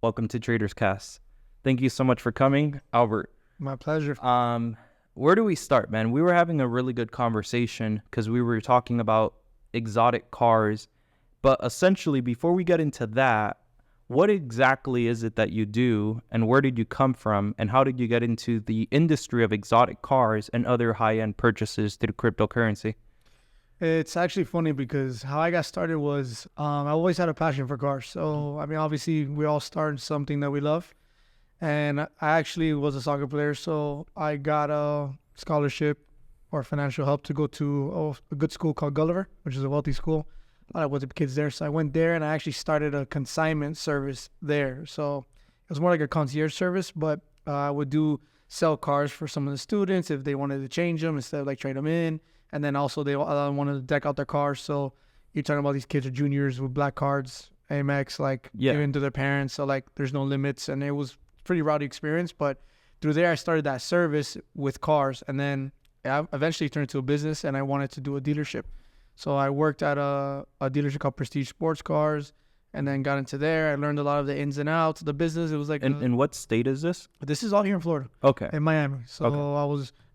Welcome to Traders Cast. Thank you so much for coming, Albert. My pleasure. Where do we start, man? We were having a really good conversation because we were talking about exotic cars. But essentially, before we get into that, what exactly is it that you do, and where did you come from, and how did you get into the industry of exotic cars and other high-end purchases through cryptocurrency? It's actually funny because how I got started was I always had a passion for cars. So, I mean, obviously, we all start in something that we love. And I actually was a soccer player. So I got a scholarship or financial help to go to a good school called Gulliver, which is a wealthy school. A lot of wealthy kids there. So I went there and I actually started a consignment service there. So it was more like a concierge service, but I would sell cars for some of the students if they wanted to change them instead of like trade them in. And then also they wanted to deck out their cars. So you're talking about these kids are juniors with black cards, Amex, like giving to their parents. So like there's no limits. And it was pretty rowdy experience. But through there, I started that service with cars. And then I eventually turned into a business and I wanted to do a dealership. So I worked at a dealership called Prestige Sports Cars and then got into there. I learned a lot of the ins and outs of the business. It was like... In what state is this? This is all here in Florida. Okay. In Miami. So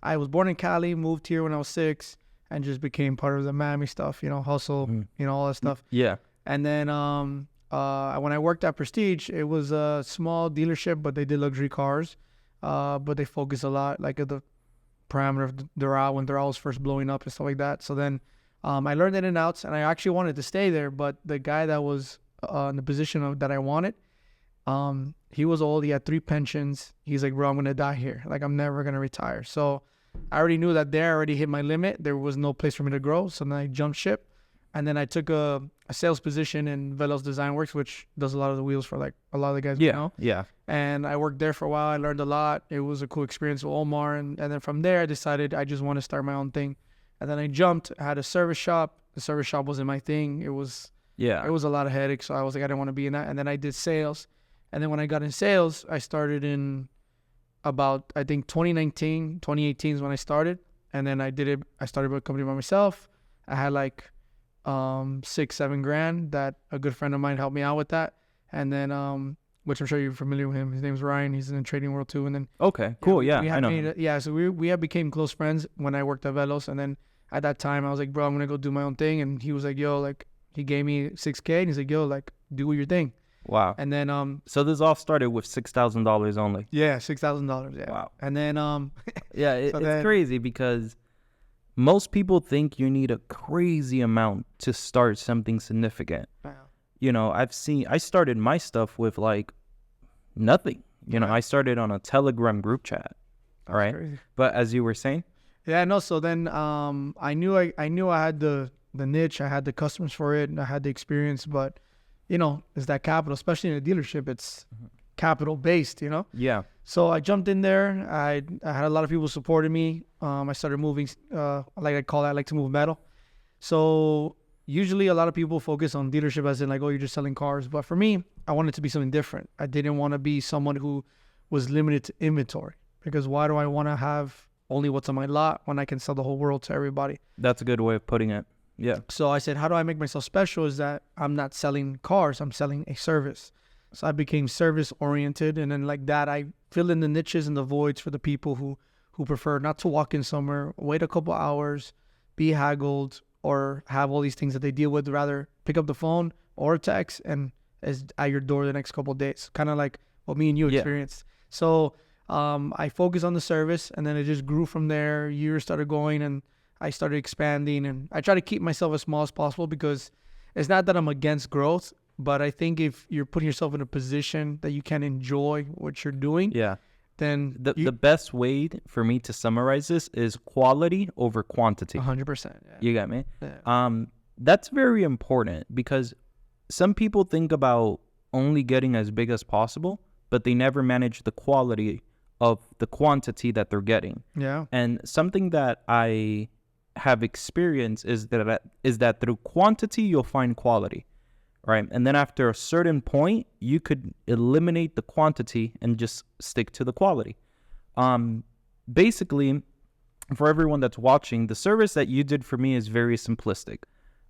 I was born in Cali, moved here when I was 6. And just became part of the Miami stuff, hustle, all that stuff. Yeah. And then when I worked at Prestige, it was a small dealership, but they did luxury cars. But they focus a lot, like at the parameter of Doral when Doral was first blowing up and stuff like that. So then I learned in and outs, and I actually wanted to stay there. But the guy that was in the position that I wanted, he was old. He had 3 pensions. He's like, bro, I'm going to die here. Like, I'm never going to retire. So I already knew that I already hit my limit. There was no place for me to grow. So then I jumped ship. And then I took a sales position in Velos Design Works, which does a lot of the wheels for like a lot of the guys we know. Yeah. And I worked there for a while. I learned a lot. It was a cool experience with Omar. And then from there, I decided I just want to start my own thing. And then I jumped. I had a service shop. The service shop wasn't my thing. It was a lot of headaches. So I was like, I didn't want to be in that. And then I did sales. And then when I got in sales, I started in about, I think 2019 is when I started. And then I started a company by myself. I had like 6-7 grand that a good friend of mine helped me out with that. And then which I'm sure you're familiar with him. His name's Ryan. He's in the trading world too. And then okay, cool. I know. So we became close friends when I worked at Velos. And then at that time I was like, bro, I'm gonna go do my own thing. And he was like, yo, like he gave me $6K and he's like, yo, like do your thing. Wow. And then so this all started with $6,000 only. Yeah, $6,000. Yeah. Wow. And then yeah, it's crazy because most people think you need a crazy amount to start something significant. Wow. I started my stuff with like nothing. I started on a Telegram group chat. All right. Crazy. But as you were saying? Yeah, no, so then I knew I had the niche, I had the customers for it, and I had the experience, but it's that capital, especially in a dealership, it's capital based, Yeah. So I jumped in there. I had a lot of people supporting me. I started moving, like I call it, I like to move metal. So usually a lot of people focus on dealership as in like, oh, you're just selling cars. But for me, I wanted to be something different. I didn't want to be someone who was limited to inventory, because why do I want to have only what's on my lot when I can sell the whole world to everybody? That's a good way of putting it. Yeah. So I said, how do I make myself special? Is that I'm not selling cars, I'm selling a service. So I became service oriented. And then like that, I fill in the niches and the voids for the people who prefer not to walk in somewhere, wait a couple hours, be haggled, or have all these things that they deal with, rather pick up the phone or a text and is at your door the next couple of days. Kind of like what me and you experienced. So I focused on the service, and then it just grew from there. Years started going, and I started expanding, and I try to keep myself as small as possible, because it's not that I'm against growth, but I think if you're putting yourself in a position that you can enjoy what you're doing, then the best way for me to summarize this is quality over quantity. 100%. Yeah. You got me? Yeah. That's very important, because some people think about only getting as big as possible, but they never manage the quality of the quantity that they're getting. Yeah. And something that I have experienced is that through quantity you'll find quality, right? And then after a certain point, you could eliminate the quantity and just stick to the quality. Basically, for everyone that's watching, the service that you did for me is very simplistic.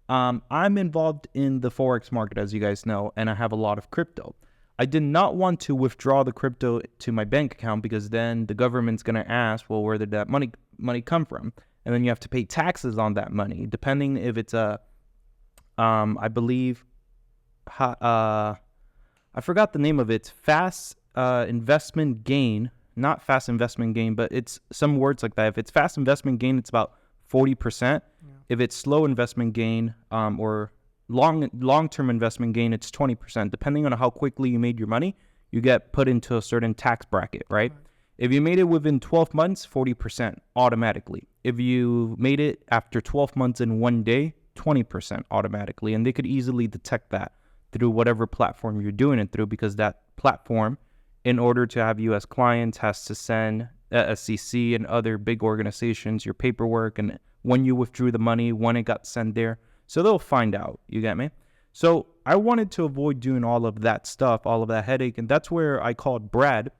I'm involved in the Forex market, as you guys know, and I have a lot of crypto. I did not want to withdraw the crypto to my bank account because then the government's going to ask, well, where did that money come from? And then you have to pay taxes on that money, depending if it's I believe, I forgot the name of it. Fast investment gain, not fast investment gain, but it's some words like that. If it's fast investment gain, it's about 40%. If it's slow investment gain, or long-term investment gain, it's 20%. Depending on how quickly you made your money, you get put into a certain tax bracket, right? If you made it within 12 months, 40% automatically. If you made it after 12 months in one day, 20% automatically. And they could easily detect that through whatever platform you're doing it through, because that platform, in order to have you as clients, has to send SEC and other big organizations your paperwork and when you withdrew the money, when it got sent there. So they'll find out, you get me? So I wanted to avoid doing all of that stuff, all of that headache. And that's where I called Brad,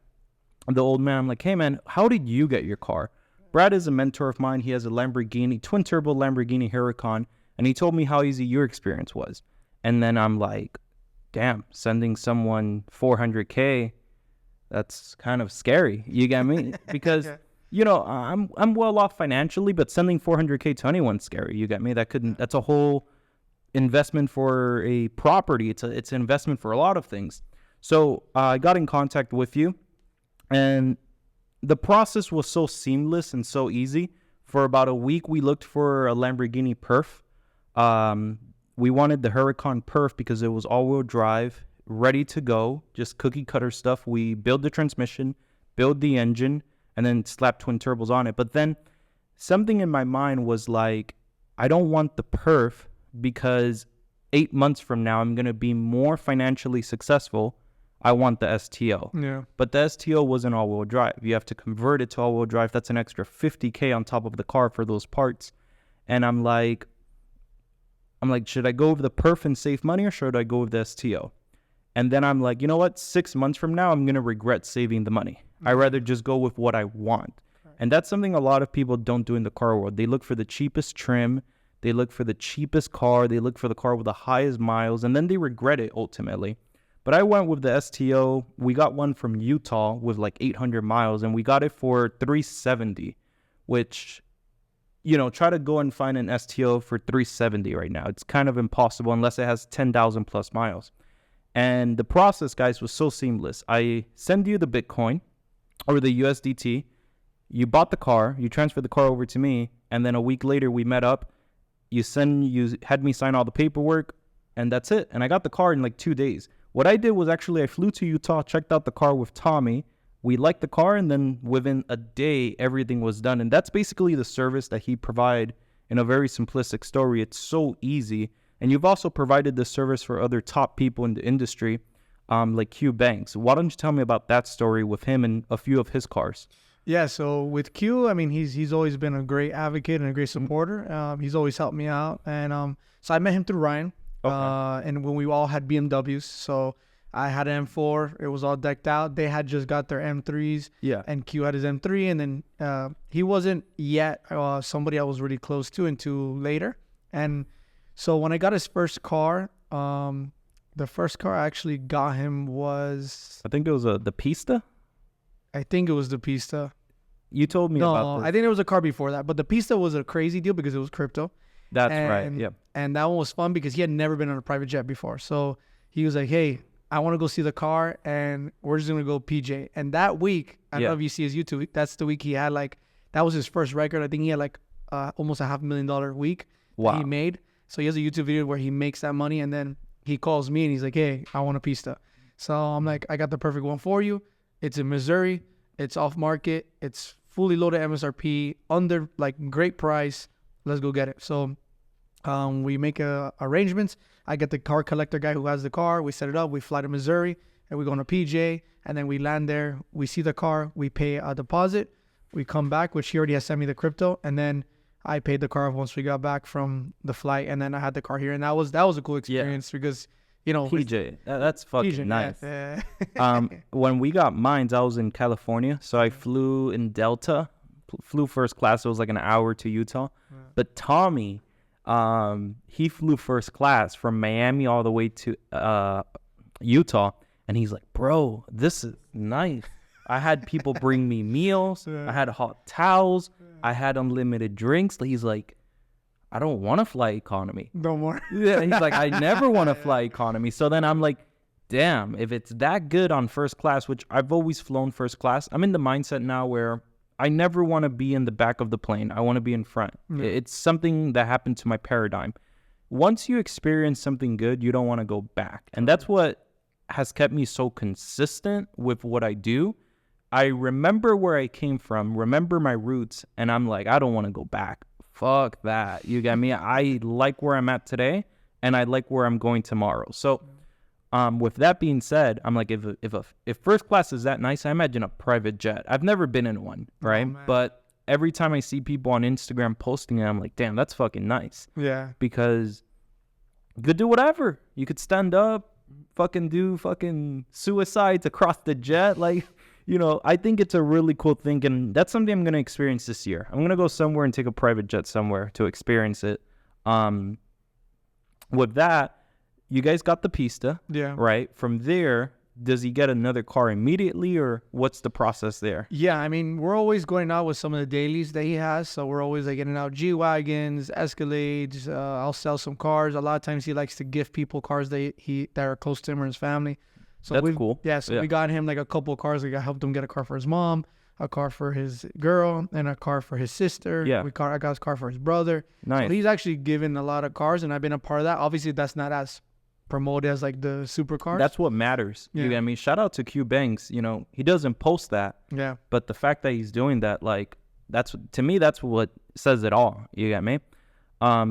the old man. I'm like, hey man, how did you get your car? Brad is a mentor of mine. He has a Lamborghini, twin turbo Lamborghini Huracan. And he told me how easy your experience was. And then I'm like, damn, sending someone $400K, that's kind of scary. You get me? Because, you know, I'm well off financially, but sending $400K to anyone's scary. You get me? That's a whole investment for a property. It's an investment for a lot of things. So I got in contact with you, and the process was so seamless and so easy. For about a week, we looked for a Lamborghini Perf. We wanted the Huracan Perf because it was all-wheel drive, ready to go, just cookie cutter stuff. We build the transmission, build the engine, and then slap twin turbos on it. But then something in my mind was like, I don't want the Perf because 8 months from now, I'm going to be more financially successful. I want the STO. Yeah. But the STO wasn't all-wheel drive. You have to convert it to all-wheel drive. That's an extra $50K on top of the car for those parts. And I'm like, should I go with the Perf and save money, or should I go with the STO? And then I'm like, you know what? 6 months from now, I'm going to regret saving the money. I'd rather just go with what I want. And that's something a lot of people don't do in the car world. They look for the cheapest trim. They look for the cheapest car. They look for the car with the highest miles, and then they regret it ultimately. But I went with the STO. We got one from Utah with like 800 miles, and we got it for $370, which, you know, try to go and find an STO for $370 right now. It's kind of impossible unless it has 10,000 plus miles. And the process, guys, was so seamless. I send you the Bitcoin or the USDT. You bought the car. You transferred the car over to me. And then a week later, we met up. You had me sign all the paperwork, and that's it. And I got the car in like 2 days. What I did was actually I flew to Utah, checked out the car with Tommy. We liked the car, and then within a day, everything was done. And that's basically the service that he provided in a very simplistic story. It's so easy. And you've also provided this service for other top people in the industry, like Q Banks. Why don't you tell me about that story with him and a few of his cars? Yeah, so with Q, I mean, he's always been a great advocate and a great supporter. He's always helped me out. And so I met him through Ryan. Okay. And when we all had BMWs. So I had an M4. It was all decked out. They had just got their M3s. Yeah. And Q had his M3. And then he wasn't yet somebody I was really close to until later. And so when I got his first car, the first car I actually got him was... I think it was the Pista? I think it was the Pista. You told me about this. I think there was a car before that. But the Pista was a crazy deal because it was crypto. That's right, yeah. And that one was fun because he had never been on a private jet before. So he was like, hey, I want to go see the car, and we're just going to go PJ. And that week, I don't know if you see his YouTube, that's the week he had that was his first record. I think he had almost $500,000 week that he made. So he has a YouTube video where he makes that money, and then he calls me and he's like, hey, I want a Pista. So I'm like, I got the perfect one for you. It's in Missouri. It's off market. It's fully loaded MSRP, under great price. Let's go get it. So we make arrangements. I get the car collector guy who has the car. We set it up. We fly to Missouri, and we go on a PJ, and then we land there. We see the car. We pay a deposit. We come back, which he already has sent me the crypto, and then I paid the car once we got back from the flight, and then I had the car here, and that was a cool experience because, you know, PJ, that's fucking PJ, nice. Yeah. When we got mines, I was in California, so I flew in Delta, flew first class. It was like an hour to Utah, but Tommy, he flew first class from Miami all the way to Utah, And he's like, bro, this is nice. I had people bring me meals. I had hot towels. I had unlimited drinks. He's like, I don't want to fly economy. No more. Yeah, he's like, I never want to fly economy. So then I'm like, damn, if it's that good on first class, which I've always flown first class, I'm in the mindset now where I never want to be in the back of the plane. I want to be in front. It's something that happened to my paradigm. Once you experience something good, you don't want to go back. And that's what has kept me so consistent with what I do. I remember where I came from, remember my roots, and I'm like, I don't want to go back. Fuck that. You get me? I like where I'm at today, and I like where I'm going tomorrow. So with that being said, I'm like, if first class is that nice, I imagine a private jet. I've never been in one, right? But every time I see people on Instagram posting it, I'm like, damn, that's fucking nice. Yeah. Because you could do whatever. You could stand up, fucking do fucking suicides across the jet. Like, you know, I think it's a really cool thing. And that's something I'm going to experience this year. I'm going to go somewhere and take a private jet somewhere to experience it. With that, you guys got the Pista, right? From there, does he get another car immediately, or what's the process there? Yeah, I mean, we're always going out with some of the dailies that he has. So we're always like getting out G-Wagons, Escalades. I'll sell some cars. A lot of times he likes to gift people cars that are close to him or his family. So that's cool. Yeah, so we got him like a couple of cars. We helped him get a car for his mom, a car for his girl, and a car for his sister. Yeah. I got his car for his brother. Nice. So he's actually given a lot of cars, and I've been a part of that. Obviously, that's not as promoted as like the supercars. That's what matters. You get me? Shout out to Q Banks. You know, he doesn't post that. Yeah. But the fact that he's doing that, like, that's, to me, that's what says it all. You get me?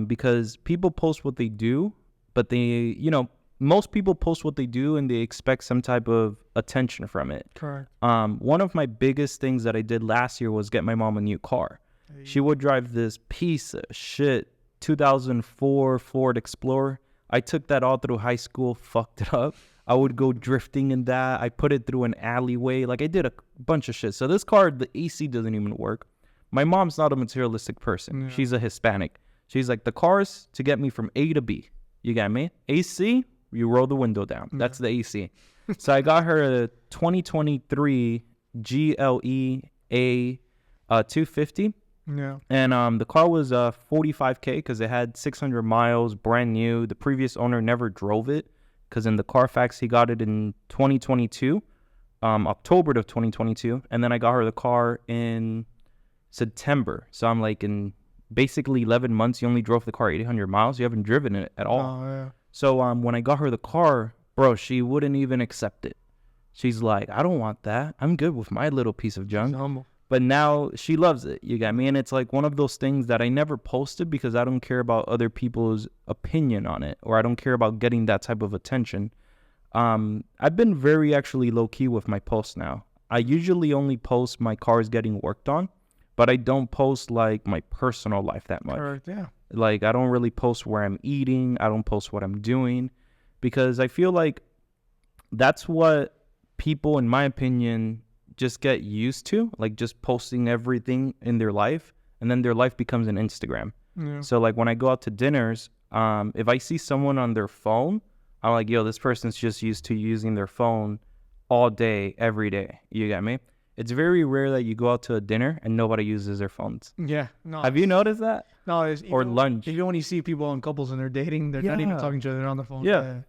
Because people post what they do, but they, you know, most people post what they do and they expect some type of attention from it. Correct. One of my biggest things that I did last year was get my mom a new car. She would drive this piece of shit 2004 Ford Explorer. I took that all through high school, fucked it up. I would go drifting in that. I put it through an alleyway. Like, I did a bunch of shit. So this car, the AC doesn't even work. My mom's not a materialistic person. She's a Hispanic. She's like, the car's to get me from A to B. You got me? AC, you roll the window down. That's the AC. So I got her a 2023 GLE A250. Yeah. And the car was $45K because it had 600 miles, brand new. The previous owner never drove it because in the Carfax, he got it in 2022, October of 2022. And then I got her the car in September. So I'm like, in basically 11 months, you only drove the car 800 miles. You haven't driven it at all. Oh, yeah. So when I got her the car, bro, she wouldn't even accept it. She's like, I don't want that. I'm good with my little piece of junk. Humble. But now she loves it. You got me? And it's like one of those things that I never posted because I don't care about other people's opinion on it, or I don't care about getting that type of attention. I've been very actually low key with my posts now. I usually only post my cars getting worked on, but I don't post like my personal life that much. Correct, yeah. Like, I don't really post where I'm eating. I don't post what I'm doing because I feel like that's what people, in my opinion, just get used to, like just posting everything in their life, and then their life becomes an Instagram. Yeah. So like when I go out to dinners, if I see someone on their phone, I'm like, yo, this person's just used to using their phone all day, every day. You get me? It's very rare that you go out to a dinner and nobody uses their phones. Yeah. No. Have you noticed that? No. Or lunch. Even when you see people in couples and they're dating, they're not even talking to each other on the phone. Yeah.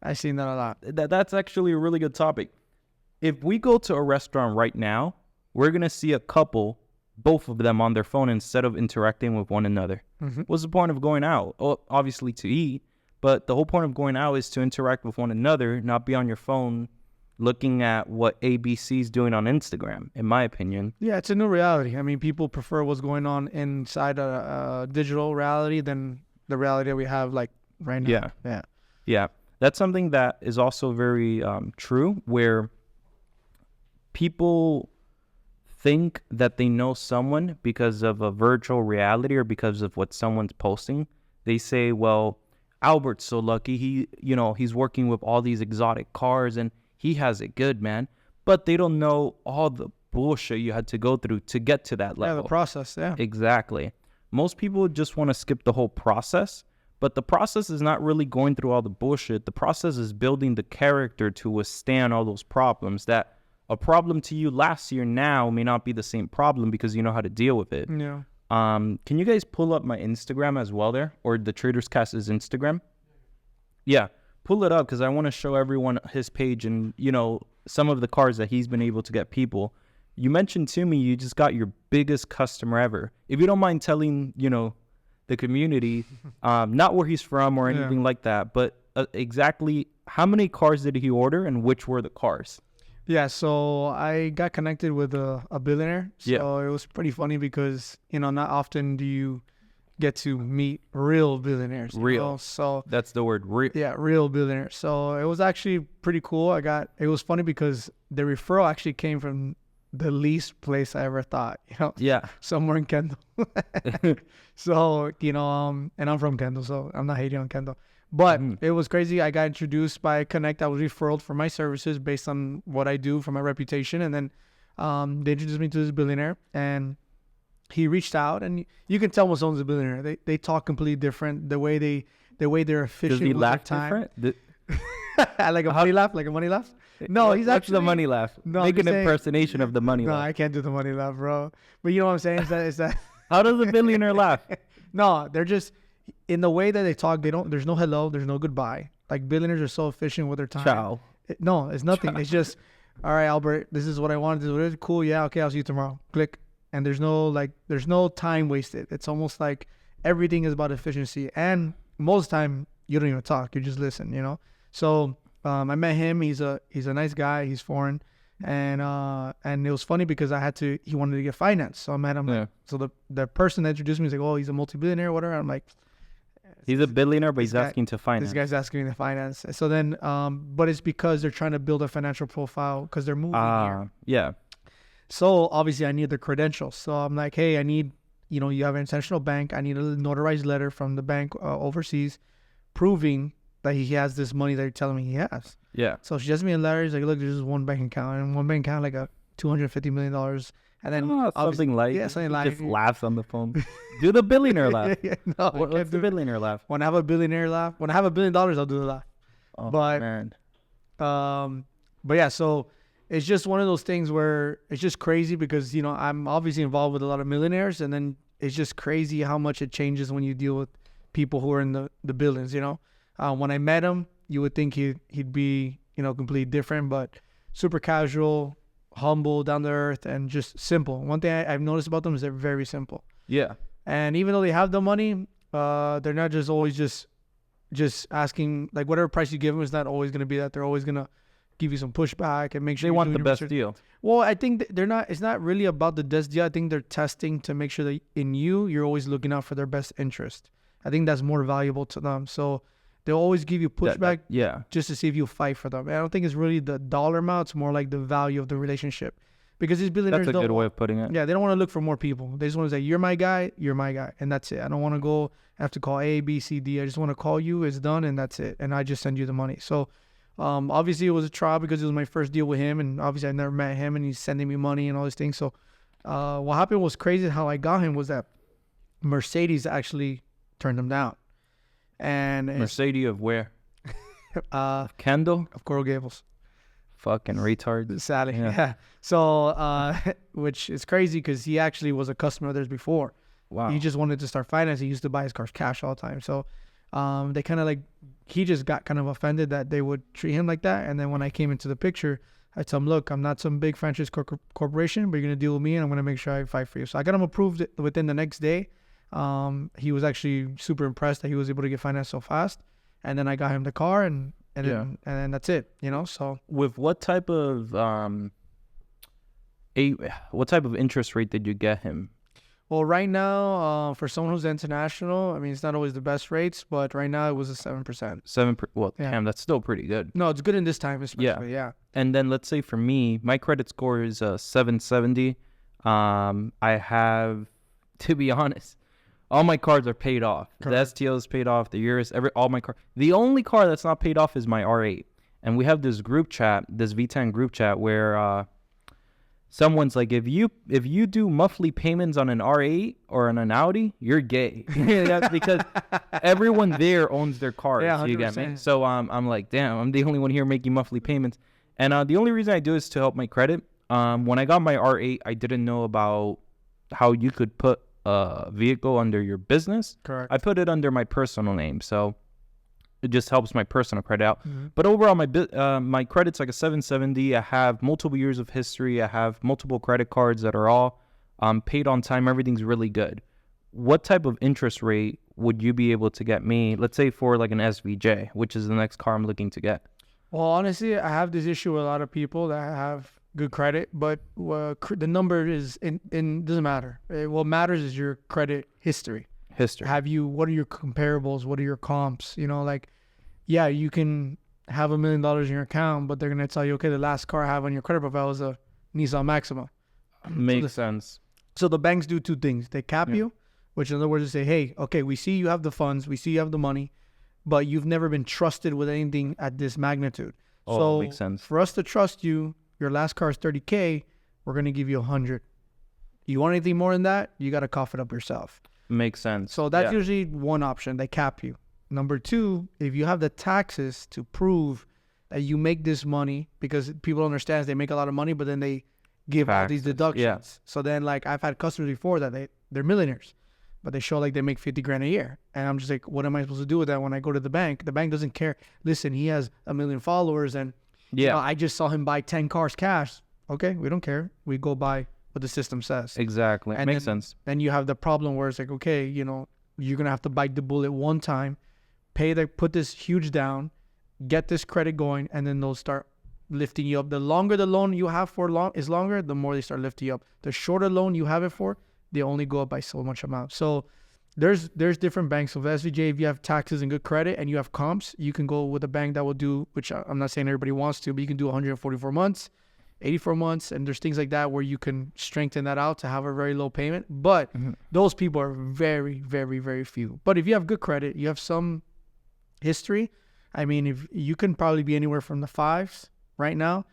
I've seen that a lot. That's actually a really good topic. If we go to a restaurant right now, we're going to see a couple, both of them on their phone instead of interacting with one another. Mm-hmm. What's the point of going out? Well, obviously to eat, but the whole point of going out is to interact with one another, not be on your phone looking at what ABC's doing on Instagram, in my opinion. Yeah, it's a new reality. I mean, people prefer what's going on inside a digital reality than the reality that we have like right now. Yeah. That's something that is also very true, where people think that they know someone because of a virtual reality or because of what someone's posting. They say, well, Albert's so lucky. He's working with all these exotic cars and he has it good, man. But they don't know all the bullshit you had to go through to get to that level. Yeah, the process, yeah. Exactly. Most people just want to skip the whole process, But the process is not really going through all the bullshit. The process is building the character to withstand all those problems. That a problem to you last year now may not be the same problem because you know how to deal with it. Yeah. Can you guys pull up my Instagram as well there, or the Traders Cast's Instagram? Yeah, pull it up because I want to show everyone his page and, you know, some of the cars that he's been able to get people. You mentioned to me you just got your biggest customer ever. If you don't mind telling, you know, the community, not where he's from or anything like that, but exactly how many cars did he order and which were the cars? Yeah, so I got connected with a billionaire. So it was pretty funny because, you know, not often do you get to meet real billionaires. Real. Know? So that's the word, real. Yeah, real billionaires. So it was actually pretty cool. It was funny because the referral actually came from the least place I ever thought, you know. Yeah. Somewhere in Kendall. So, you know, and I'm from Kendall, so I'm not hating on Kendall. But it was crazy. I got introduced by Connect. I was referred for my services based on what I do for my reputation. And then they introduced me to this billionaire. And he reached out. And you can tell when someone's a billionaire. They talk completely different. The way they're efficient. Does he with laugh their time. different? Like a money laugh? Like a money laugh? No, he's actually the money laugh. No, Make an impersonation of the money No, laugh. I can't do the money laugh, bro. But you know what I'm saying? Is that How does a billionaire laugh? No, they're just in the way that they talk. There's no hello. There's no goodbye. Like billionaires are so efficient with their time. Ciao. No, it's nothing. Ciao. It's just, all right, Albert. This is what I wanted to do. Cool. Yeah. Okay. I'll see you tomorrow. Click. And there's no time wasted. It's almost like everything is about efficiency. And most of the time you don't even talk. You just listen. You know. So I met him. He's a nice guy. He's foreign. And it was funny because he wanted to get financed. So I met him. Yeah. So the person that introduced me was like, oh, he's a multi-billionaire, whatever. I'm like, he's a billionaire, but he's asking to finance. This guy's asking me to finance. So then, but it's because they're trying to build a financial profile because they're moving here. Yeah. So obviously I need the credentials. So I'm like, hey, I need, you know, you have an international bank. I need a notarized letter from the bank overseas proving that he has this money that you're telling me he has. Yeah. So she sends me a letter. He's like, look, there's just one bank account, and one bank account like a $250 million. And then something like, something like, just laughs on the phone. Do the billionaire laugh. No, what's the billionaire laugh? When I have a billionaire laugh, when I have $1 billion, I'll do the laugh. Oh, but man. But yeah, so it's just one of those things where it's just crazy because, you know, I'm obviously involved with a lot of millionaires, and then it's just crazy how much it changes when you deal with people who are in the billions, you know. When I met him, you would think he'd be, you know, completely different, but super casual, humble, down to earth, and just simple. One thing I've noticed about them is they're very simple. Yeah. And even though they have the money, they're not just always just asking, like, whatever price you give them is not always going to be that. They're always going to give you some pushback and make sure they want the best deal. Well, I think it's not really about the best deal. I think they're testing to make sure that you're always looking out for their best interest. I think that's more valuable to them. So they'll always give you pushback just to see if you'll fight for them. And I don't think it's really the dollar amount. It's more like the value of the relationship. Because these billionaires That's a good way of putting it. Yeah, they don't want to look for more people. They just want to say, you're my guy, and that's it. I don't want to have to call A, B, C, D. I just want to call you, it's done, and that's it. And I just send you the money. So obviously it was a trial because it was my first deal with him, and obviously I never met him, and he's sending me money and all these things. So what happened was crazy. How I got him was that Mercedes actually turned him down. And Mercedes of where? Kendall? Of Coral Gables. Fucking retard. Sadly, yeah. So, which is crazy because he actually was a customer of theirs before. Wow. He just wanted to start financing. He used to buy his cars cash all the time. So, they kind of he just got kind of offended that they would treat him like that. And then when I came into the picture, I told him, look, I'm not some big franchise corporation, but you're going to deal with me, and I'm going to make sure I fight for you. So I got him approved within the next day. He was actually super impressed that he was able to get financed so fast. And then I got him the car, and then that's it, you know. So with what type of interest rate did you get him? Well, right now, for someone who's international, I mean, it's not always the best rates, but right now it was a 7%. Well, damn, that's still pretty good. No, it's good in this time, especially. Yeah. And then let's say for me, my credit score is 770. I have, to be honest, all my cards are paid off. Correct. The STO is paid off. The Urus, all my cars. The only car that's not paid off is my R8. And we have this group chat, this V10 group chat, where someone's like, if you do monthly payments on an R8 or on an Audi, you're gay. That's because everyone there owns their cars. Yeah, You get me? 100%. So I'm like, damn, I'm the only one here making monthly payments. And the only reason I do is to help my credit. When I got my R8, I didn't know about how you could put a vehicle under your business. Correct. I put it under my personal name, so it just helps my personal credit out. Mm-hmm. But overall, my credit's like a 770. I have multiple years of history. I have multiple credit cards that are all paid on time. Everything's really good. What type of interest rate would you be able to get me, let's say for like an SVJ, which is the next car I'm looking to get? Well, honestly, I have this issue with a lot of people that have good credit, but the number is in doesn't matter. What matters is your credit history. What are your comparables? What are your comps? You know, like, yeah, you can have $1 million in your account, but they're going to tell you, okay, the last car I have on your credit profile is a Nissan Maxima. Makes sense. So the banks do two things. They cap you, which in other words, they say, hey, okay, we see you have the funds, we see you have the money, but you've never been trusted with anything at this magnitude. So makes sense. For us to trust you, your last car is $30K, we're going to give you $100. You want anything more than that, you got to cough it up yourself. Makes sense. So that's usually one option. They cap you. Number two, if you have the taxes to prove that you make this money, because people don't understand they make a lot of money, but then they give all these deductions. Yeah. So then, like, I've had customers before that they're millionaires, but they show like they make 50 grand a year. And I'm just like, what am I supposed to do with that when I go to the bank? The bank doesn't care. Listen, he has 1 million followers and you know, I just saw him buy 10 cars cash. Okay, we don't care. We go by what the system says. Exactly. And makes sense. Then you have the problem where it's like, okay, you know, you're going to have to bite the bullet one time, put this huge down, get this credit going, and then they'll start lifting you up. The longer the loan you have is longer, the more they start lifting you up. The shorter loan you have it for, they only go up by so much amount. So there's different banks. So SVJ, if you have taxes and good credit and you have comps, you can go with a bank that will do, which I'm not saying everybody wants to, but you can do 144 months, 84 months, and there's things like that where you can strengthen that out to have a very low payment. But those people are very, very, very few. But if you have good credit, you have some history, I mean, if you can probably be anywhere from the 5s right now.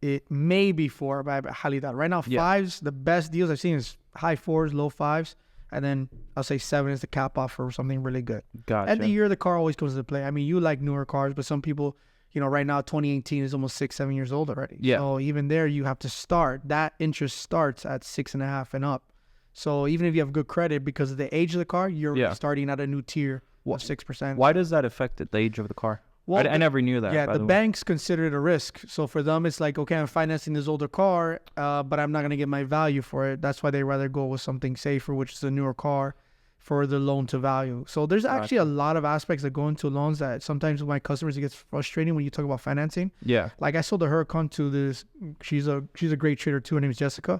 It may be 4, but I highly doubt. Right now, 5s, the best deals I've seen is high 4s, low 5s. And then I'll say 7 is the cap off for something really good. Gotcha. At the year, the car always comes into play. I mean, you like newer cars, but some people, you know, right now, 2018 is almost 6-7 years old already. Yeah. So even there, you have to start. That interest starts at 6.5 and up. So even if you have good credit, because of the age of the car, you're starting at a new tier of 6%. Why does that affect the age of the car? Well, I never knew that. Yeah, the banks consider it a risk. So for them, it's like, okay, I'm financing this older car, but I'm not going to get my value for it. That's why they rather go with something safer, which is a newer car for the loan to value. So there's actually a lot of aspects that go into loans that sometimes with my customers, it gets frustrating when you talk about financing. Yeah. Like I sold a Huracan to this, she's a great trader too. Her name is Jessica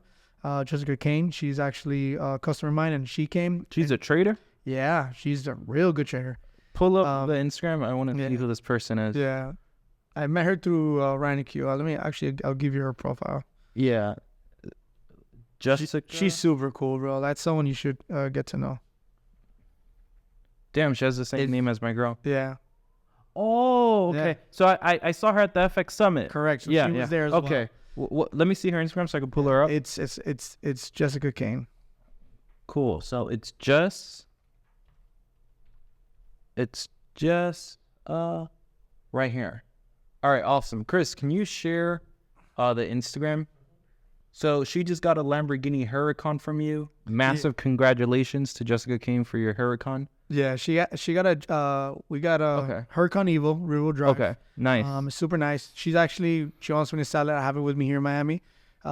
Kane. She's actually a customer of mine, and she came. She's a trader? Yeah, she's a real good trader. Pull up the Instagram. I want to see who this person is. Yeah. I met her through Ryan Q. I'll give you her profile. Yeah. Jessica. She's super cool, bro. That's someone you should get to know. Damn, she has the same name as my girl. Yeah. Oh, okay. Yeah. So I saw her at the FX Summit. Correct. So she was there as well. Okay. Let me see her Instagram so I can pull her up. It's Jessica Kane. Cool. So it's just right here. All right, awesome. Chris, can you share the Instagram? So she just got a Lamborghini Huracan from you. Massive congratulations to Jessica Kane for your Huracan. Yeah, we got a Huracan Evo rear-wheel drive. Okay, nice. Super nice. She wants me to sell it. I have it with me here in Miami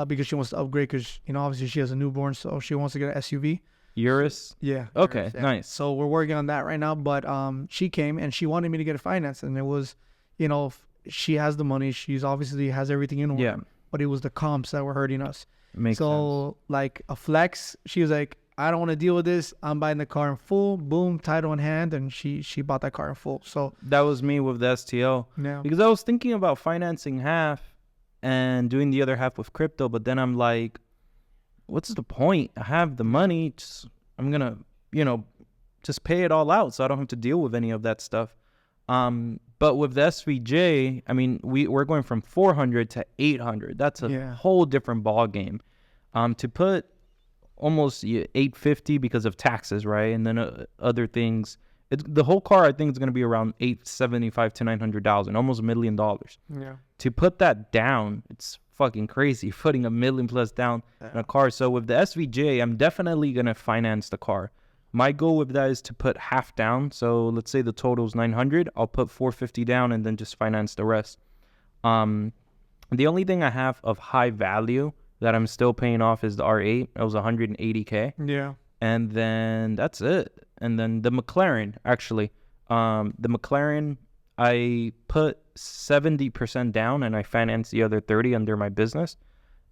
because she wants to upgrade because, you know, obviously she has a newborn, so she wants to get an SUV. Urus? Yeah. Okay, Urus, yeah. Nice. So we're working on that right now, but she came and she wanted me to get it financed, and it was, you know, she has the money. She's obviously has everything in order. Yeah. But it was the comps that were hurting us. Makes sense. Like a flex, she was like, I don't want to deal with this. I'm buying the car in full. Boom, title in hand, and she bought that car in full. So that was me with the STO. Yeah. Because I was thinking about financing half and doing the other half with crypto, but then I'm like, what's the point? I have the money. I'm gonna, just pay it all out, so I don't have to deal with any of that stuff. But with the SVJ, I mean, we're going from 400 to 800. That's a whole different ball game. To put almost 850 because of taxes, right? And then other things. The whole car, I think, is going to be around $875 to $900,000, almost $1 million. Yeah. To put that down, it's fucking crazy. Putting $1 million plus down in a car. So with the SVJ, I'm definitely going to finance the car. My goal with that is to put half down. So let's say the total is 900. I'll put 450 down and then just finance the rest. The only thing I have of high value that I'm still paying off is the R8. It was $180K. Yeah. And then that's it. And then the McLaren, actually, the McLaren, I put 70% down and I financed the other 30 under my business.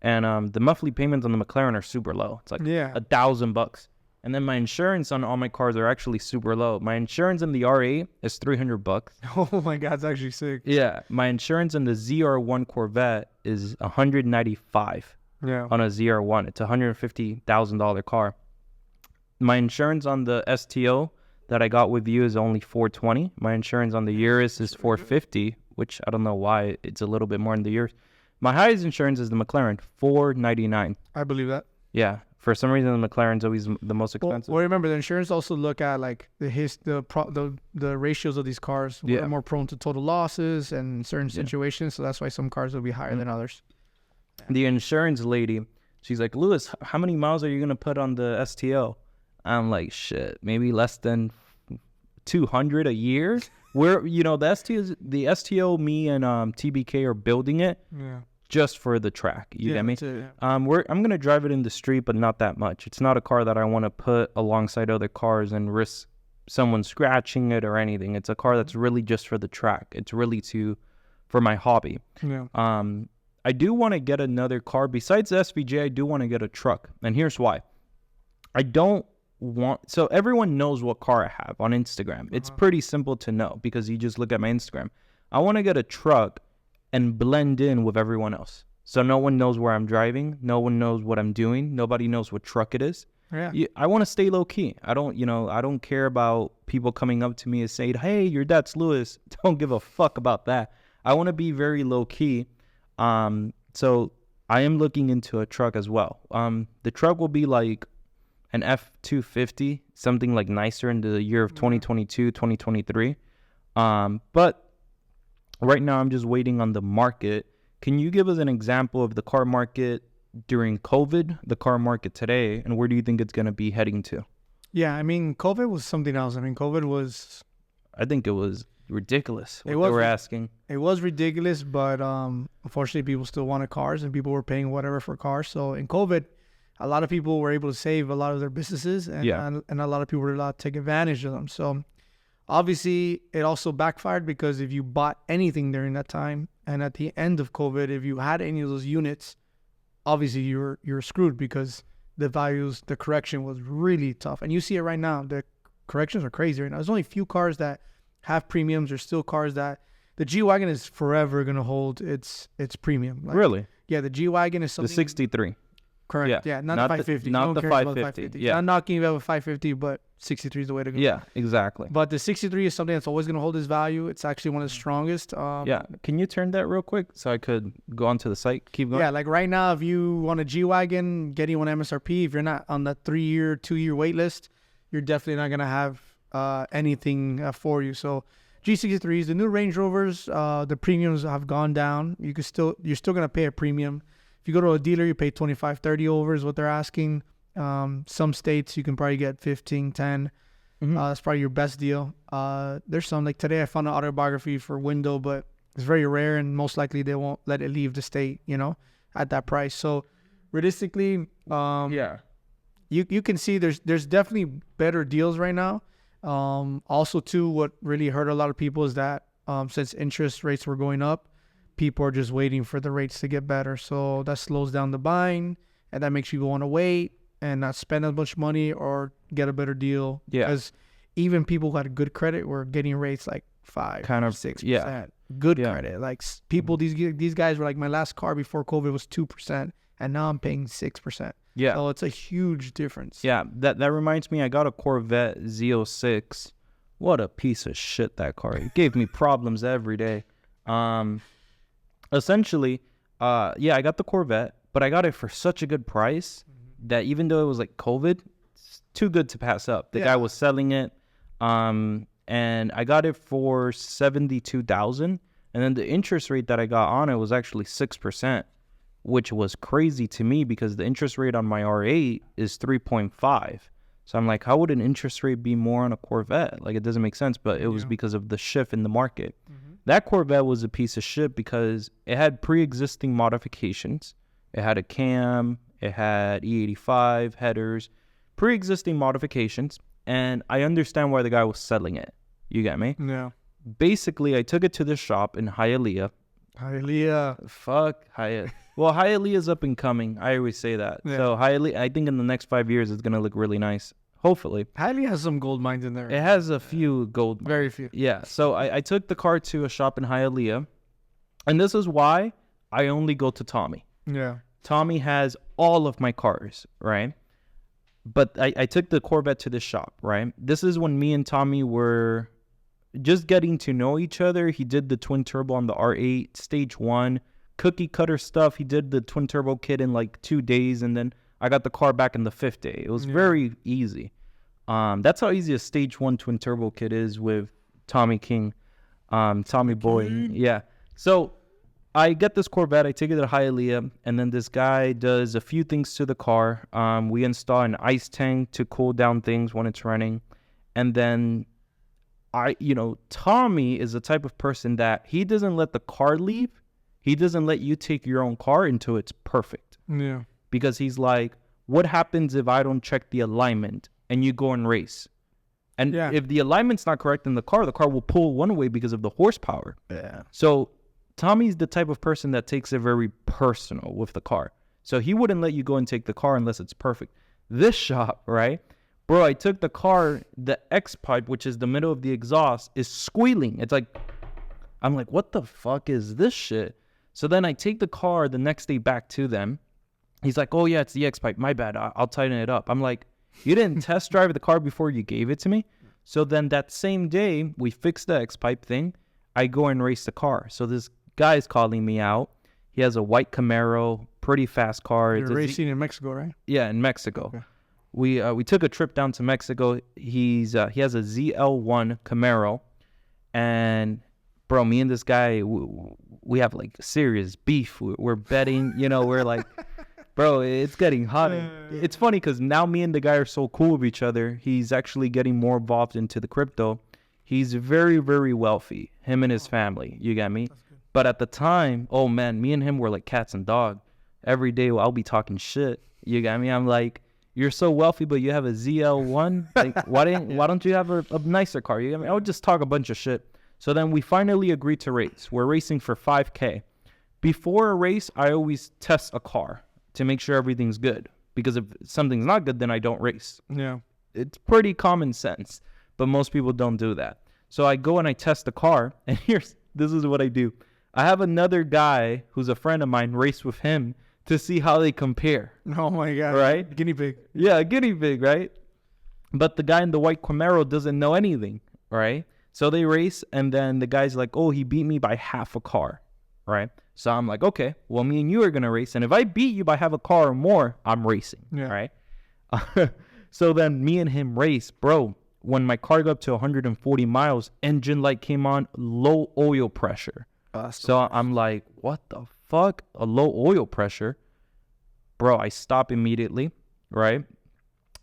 And the monthly payments on the McLaren are super low. It's like $1,000. And then my insurance on all my cars are actually super low. My insurance in the R8 is $300. Oh my God, it's actually sick. Yeah, my insurance in the ZR1 Corvette is $195. Yeah. On a ZR1, it's a $150,000 car. My insurance on the Stto that I got with you is only $420. My insurance on the Urus is $450, which I don't know why it's a little bit more in the Urus. My highest insurance is the McLaren, $499. I believe that. Yeah, for some reason the McLaren's always the most expensive. Well, remember the insurance also look at like the ratios of these cars. We're more prone to total losses and certain situations, so that's why some cars will be higher than others. The insurance lady, she's like, Lewis, how many miles are you gonna put on the Stto? I'm like, shit, maybe less than 200 a year. Where, the Stto, me and TBK are building it just for the track. You get me? I'm gonna drive it in the street, but not that much. It's not a car that I want to put alongside other cars and risk someone scratching it or anything. It's a car that's really just for the track. It's really for my hobby. Yeah. I do want to get another car besides the SVJ. I do want to get a truck, and here's why. So everyone knows what car I have on Instagram. It's pretty simple to know because you just look at my Instagram. I want to get a truck and blend in with everyone else. So no one knows where I'm driving. No one knows what I'm doing. Nobody knows what truck it is. Yeah. I want to stay low key. I don't care about people coming up to me and saying, hey, your dad's Lewis. Don't give a fuck about that. I want to be very low key. So I am looking into a truck as well. The truck will be like an F250, something like nicer in the year of 2022, 2023. But right now I'm just waiting on the market. Can you give us an example of the car market during COVID, the car market today, and where do you think it's going to be heading to? Yeah, I mean, COVID was something else. I mean, COVID was... I think it was ridiculous what they were asking. It was ridiculous, but unfortunately people still wanted cars and people were paying whatever for cars. So in COVID, a lot of people were able to save a lot of their businesses and a lot of people were allowed to take advantage of them. So obviously it also backfired because if you bought anything during that time and at the end of COVID, if you had any of those units, obviously you're screwed because the correction was really tough. And you see it right now. The corrections are crazy right now. There's only a few cars that have premiums. There's still cars that the G-Wagon is forever going to hold its premium. Really? Yeah, the G-Wagon is something. The 63. Correct. Yeah, not the 550. Not the 550. Yeah. I'm not knocking you about a 550, but 63 is the way to go. Yeah, exactly. But the 63 is something that's always going to hold its value. It's actually one of the strongest. Yeah. Can you turn that real quick so I could go onto the site? Keep going. Yeah, like right now, if you want a G-Wagon, getting one MSRP, if you're not on the 2-year wait list, you're definitely not going to have anything for you. So G63s, the new Range Rovers, the premiums have gone down. You're still going to pay a premium. If you go to a dealer, you pay 25, 30 over is what they're asking. Some states you can probably get 15, 10. That's probably your best deal. There's some, like today I found an autobiography for window, but it's very rare and most likely they won't let it leave the state, at that price. So realistically, you can see there's definitely better deals right now. Also too, what really hurt a lot of people is that since interest rates were going up, people are just waiting for the rates to get better. So that slows down the buying and that makes people want to wait and not spend as much money or get a better deal. Yeah. Because even people who had good credit were getting rates like 5%, 6%. Yeah. Good credit. Like people, these guys were like, my last car before COVID was 2% and now I'm paying 6%. Yeah. So it's a huge difference. Yeah. That reminds me, I got a Corvette Z06 What a piece of shit that car. It gave me problems every day. Essentially, yeah, I got the Corvette, but I got it for such a good price that even though it was like COVID, it's too good to pass up. The guy was selling it, and I got it for $72,000, and then the interest rate that I got on it was actually 6%, which was crazy to me because the interest rate on my R8 is 3.5. So I'm like, how would an interest rate be more on a Corvette? Like, it doesn't make sense, but it was because of the shift in the market. That Corvette was a piece of shit because it had pre-existing modifications. It had a cam, it had E85 headers, pre-existing modifications, and I understand why the guy was selling it. You get me? Yeah. Basically, I took it to the shop in Hialeah. Fuck Hialeah. Well, Hialeah's up and coming. I always say that. Yeah. So Hialeah, I think in the next 5 years, it's going to look really nice. Hopefully. Hialeah has some gold mines in there. It has a few gold mines. Very few. Yeah. So I took the car to a shop in Hialeah. And this is why I only go to Tommy. Yeah. Tommy has all of my cars, right? But I took the Corvette to this shop, right? This is when me and Tommy were just getting to know each other. He did the twin turbo on the R8, stage 1, cookie cutter stuff. He did the twin turbo kit in like 2 days, and then I got the car back in the 5th day. It was very easy. That's how easy a stage 1 twin turbo kit is with Tommy King, Tommy Boy. Yeah. So I get this Corvette, I take it to Hialeah, and then this guy does a few things to the car. We install an ice tank to cool down things when it's running. And then Tommy is the type of person that he doesn't let the car leave. He doesn't let you take your own car until it's perfect. Yeah. Because he's like, what happens if I don't check the alignment and you go and race? And if the alignment's not correct in the car will pull one way because of the horsepower. Yeah. So Tommy's the type of person that takes it very personal with the car. So he wouldn't let you go and take the car unless it's perfect. This shop, right? Bro, I took the car, the X pipe, which is the middle of the exhaust, is squealing. It's like, I'm like, what the fuck is this shit? So then I take the car the next day back to them. He's like, oh yeah, it's the X pipe. My bad. I'll tighten it up. I'm like, you didn't test drive the car before you gave it to me? So then that same day, we fixed the X pipe thing. I go and race the car. So this guy's calling me out. He has a white Camaro, pretty fast car. You're racing in Mexico, right? Yeah, in Mexico. Okay. We took a trip down to Mexico. He has a ZL1 Camaro, and bro, me and this guy, we have like serious beef. We're betting, we're like, bro, it's getting hot. It's funny because now me and the guy are so cool with each other. He's actually getting more involved into the crypto. He's very, very wealthy, him and his family. You get me? But at the time, oh man, me and him were like cats and dog. Every day I'll be talking shit. You get me? I'm like, you're so wealthy, but you have a ZL1. Like, why don't you have a nicer car? You get me? I would just talk a bunch of shit. So then we finally agreed to race. We're racing for 5K. Before a race, I always test a car to make sure everything's good. Because if something's not good, then I don't race. Yeah. It's pretty common sense, but most people don't do that. So I go and I test the car, and this is what I do. I have another guy who's a friend of mine race with him to see how they compare. Oh my God. Right? Guinea pig. Yeah, guinea pig, right? But the guy in the white Camaro doesn't know anything, right? So they race, and then the guy's like, oh, he beat me by half a car, right? So I'm like, okay, well, me and you are going to race. And if I beat you by half a car or more, I'm racing, right? So then me and him race. Bro, when my car got up to 140 miles, engine light came on, low oil pressure. So I'm like, what the fuck? A low oil pressure? Bro, I stop immediately, right?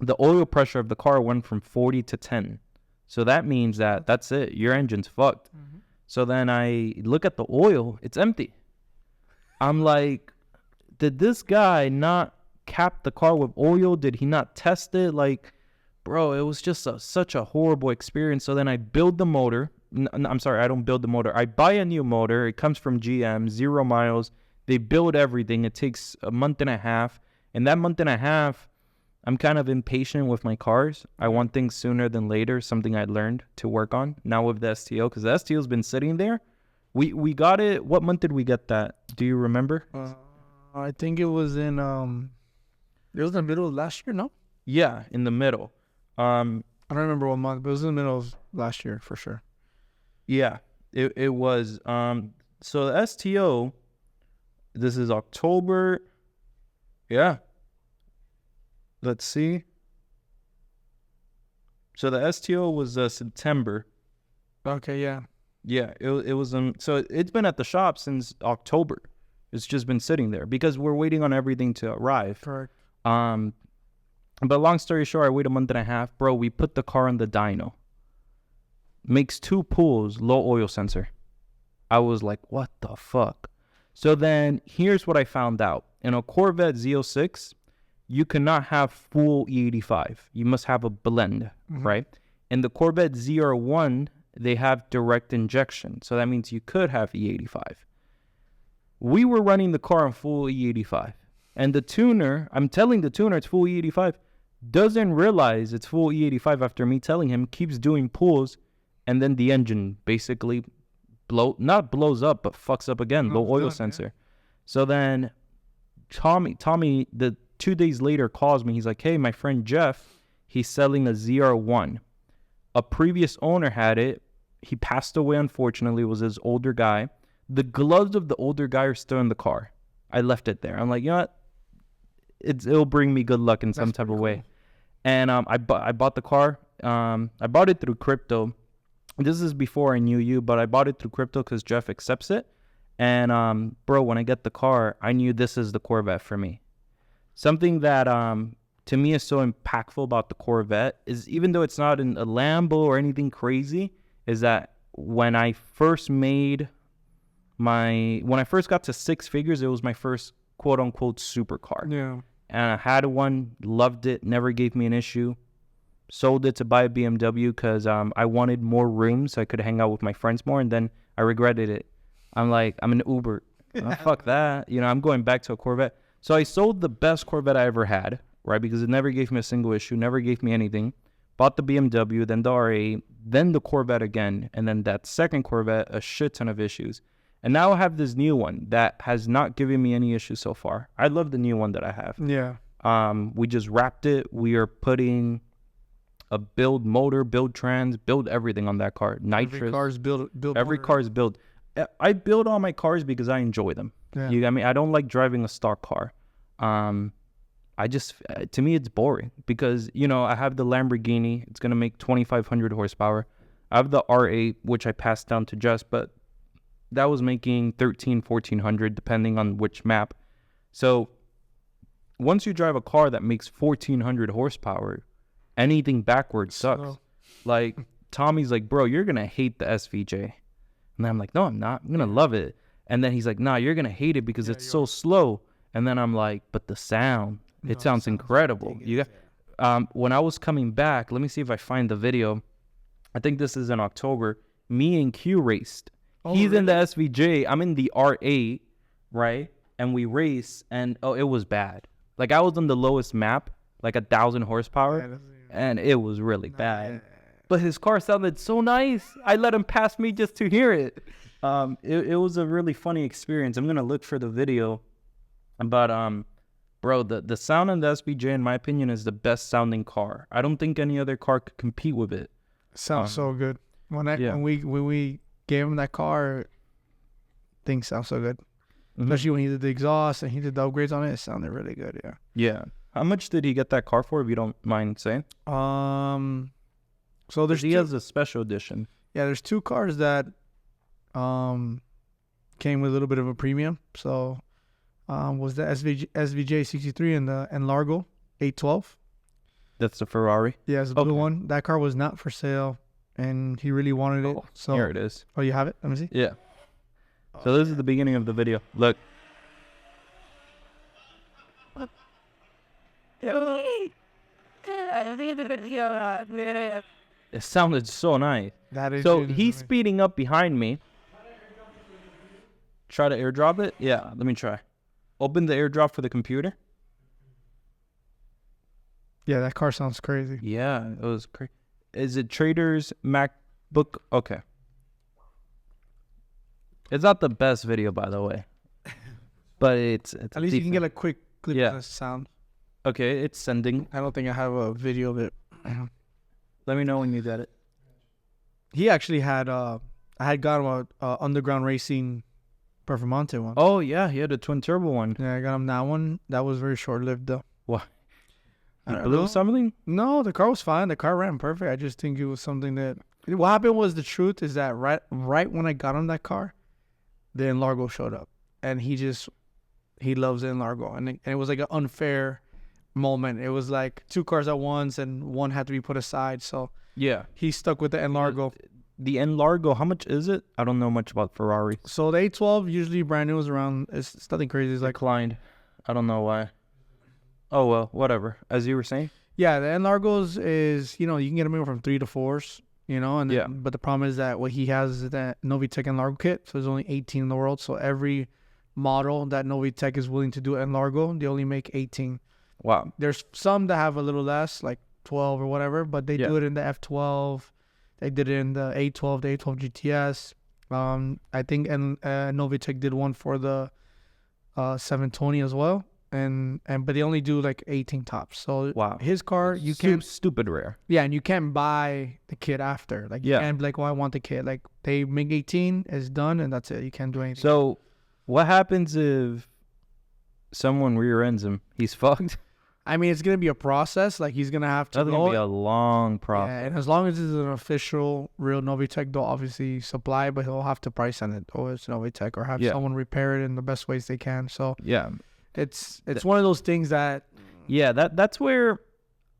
The oil pressure of the car went from 40 to 10. So that means that's it. Your engine's fucked. Mm-hmm. So then I look at the oil. It's empty. I'm like, did this guy not cap the car with oil? Did he not test it? Like, bro, it was just such a horrible experience. So then I build the motor. I'm sorry, I don't build the motor. I buy a new motor. It comes from GM, 0 miles. They build everything. It takes a month and a half. And that month and a half, I'm kind of impatient with my cars. I want things sooner than later, something I learned to work on now with the STO, because the STO's been sitting there. We got it. What month did we get that? Do you remember? I think it was in the middle of last year, no? Yeah, in the middle. I don't remember what month, but it was in the middle of last year for sure. Yeah, it was. So the STO, this is October. Yeah. Let's see. So the STO was September. Okay, yeah. Yeah, it was. So it's been at the shop since October. It's just been sitting there because we're waiting on everything to arrive. Correct. But long story short, I wait a month and a half, bro. We put the car on the dyno. Makes 2 pulls, low oil sensor. I was like, what the fuck? So then here's what I found out. In a Corvette Z06, you cannot have full E85. You must have a blend, right? In the Corvette Z01, they have direct injection. So that means you could have E85. We were running the car on full E85. And the tuner, I'm telling the tuner it's full E85, doesn't realize it's full E85 after me telling him, keeps doing pulls, and then the engine basically not blows up, but fucks up again, low oil sensor. Yeah. So then Tommy, the 2 days later calls me. He's like, hey, my friend Jeff, he's selling a ZR1. A previous owner had it. He passed away, unfortunately. It was his older guy. The gloves of the older guy are still in the car. I left it there. I'm like, you know what? It'll bring me good luck in some type of way. And I bought the car. I bought it through crypto. This is before I knew you, but I bought it through crypto because Jeff accepts it. And, bro, when I get the car, I knew this is the Corvette for me. Something that, to me, is so impactful about the Corvette is, even though it's not in a Lambo or anything crazy, is that when I first got to 6 figures, it was my first quote-unquote supercar. Yeah. And I had one, loved it, never gave me an issue. Sold it to buy a BMW because I wanted more room so I could hang out with my friends more, and then I regretted it. I'm like, I'm an Uber. Oh, fuck that. You know, I'm going back to a Corvette. So I sold the best Corvette I ever had, right? Because it never gave me a single issue, never gave me anything. Bought the BMW, then the R8, then the Corvette again, and then that second Corvette, a shit ton of issues. And now I have this new one that has not given me any issues so far. I love the new one that I have. Yeah. We just wrapped it. We are putting a build motor, build trans, build everything on that car. Nitrous. Every car's built. Every car is built. I build all my cars because I enjoy them. Yeah. You got me? I don't like driving a stock car. To me, it's boring because, you know, I have the Lamborghini. It's going to make 2,500 horsepower. I have the R8, which I passed down to Jess, but that was making 1,400 depending on which map. So once you drive a car that makes 1,400 horsepower, anything backwards sucks. So, like, Tommy's like, bro, you're going to hate the SVJ. And I'm like, no, I'm not. I'm going to love it. And then he's like, nah, you're going to hate it because it's so slow. And then I'm like, but the sound, it sounds incredible. When I was coming back, let me see if I find the video. I think this is in October. Me and Q raced. He's in the SVJ. I'm in the R8, right? And we race, and it was bad. Like, I was on the lowest map, like 1,000 horsepower, and it was really bad. But his car sounded so nice. I let him pass me just to hear it. It was a really funny experience. I'm gonna look for the video, but bro, the sound on the SVJ, in my opinion, is the best sounding car. I don't think any other car could compete with it. Sounds so good. When we gave him that car, things sound so good. Especially when he did the exhaust and he did the upgrades on it. It sounded really good. Yeah. Yeah. How much did he get that car for, if you don't mind saying? So he has a special edition. Yeah, there's 2 cars that came with a little bit of a premium. So was the SVJ 63 and Largo 812. That's the Ferrari? Yeah, it's the blue one. That car was not for sale, and he really wanted it. So here it is. Oh, you have it? Let me see. Yeah. So this is the beginning of the video. Look. It sounded so nice. So he's speeding up behind me. Try to airdrop it? Yeah, let me try. Open the airdrop for the computer. Yeah, that car sounds crazy. Yeah, it was crazy. Is it Trader's MacBook? Okay. It's not the best video, by the way. But it's at least you can get a quick clip of the sound. Okay, it's sending. I don't think I have a video of it. Let me know when you get it. He actually had I had got him a underground racing Performante one. Oh yeah, he had a twin turbo one. Yeah, I got him that one. That was very short lived though. What? I You don't blew know. something? No, the car was fine. The car ran perfect. I just think it was something that. What happened was, the truth is that right when I got on that car, the Enlargo showed up, and he loves the Enlargo, and it was like an unfair moment. It was like two cars at once, and one had to be put aside. So Yeah. he stuck with the Enlargo. The Enlargo, how much is it? I don't know much about Ferrari. So the A12 usually brand new is around. It's nothing crazy. It's like, Declined. I don't know why. Oh well, whatever. As you were saying. yeah, the Enlargos is, you can get them anywhere from 3 to 4s. And Yeah. but the problem is that what he has is that Novitec Enlargo kit. So there's only 18 in the world. So every model that Novitec is willing to do Enlargo, they only make 18. Wow. There's some that have a little less, like 12 or whatever, but they do it in the F12. They did it in the A12, the A12 GTS. I think Novitec did one for the 720 as well. But they only do like 18 tops. So Wow. his car, you can't. Stupid rare. Yeah, and you can't buy the kit after. Like, you can't be like, I want the kit. Like, they make 18, it's done, and that's it. You can't do anything. So, what happens if someone rear ends him? He's fucked. I mean, it's gonna be a process. Like, he's gonna have to That's gonna be a long process. Yeah, and as long as it's an official real Novitec, they'll obviously supply, but he'll have to price on it. Oh, it's Novitec, or have someone repair it in the best ways they can. So Yeah. it's one of those things that. Yeah, that's where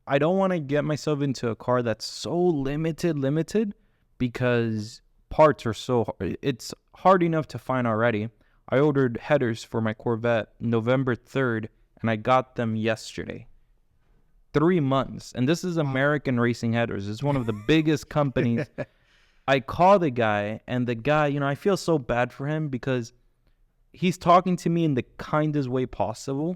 I don't want to get myself into a car that's so limited because parts are it's hard enough to find already. I ordered headers for my Corvette November 3rd, and I got them yesterday. 3 months. And this is American Racing Headers. It's one of the biggest companies. I call the guy, and the guy, I feel so bad for him because he's talking to me in the kindest way possible.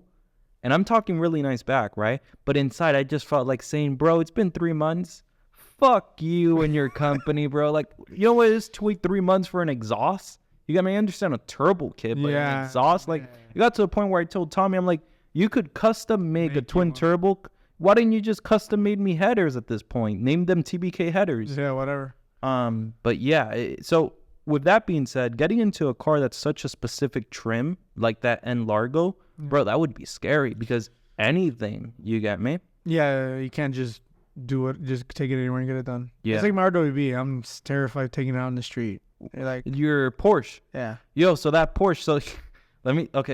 And I'm talking really nice back, right? But inside, I just felt like saying, bro, it's been 3 months. Fuck you and your company, bro. Like, you know what it is to wait 3 months for an exhaust? You got me. I understand a turbo kit, but an exhaust? Like, it got to a point where I told Tommy, I'm like, you could custom make a twin turbo. Why didn't you just custom made me headers at this point? Name them TBK headers. Yeah, whatever. But yeah, so with that being said, getting into a car that's such a specific trim, like that Enlargo, bro, that would be scary because anything, you get me? Yeah, you can't just do it, just take it anywhere and get it done. Yeah. It's like my RWB. I'm terrified of taking it out in the street. Like, Your Porsche. yeah. Yo, so that Porsche,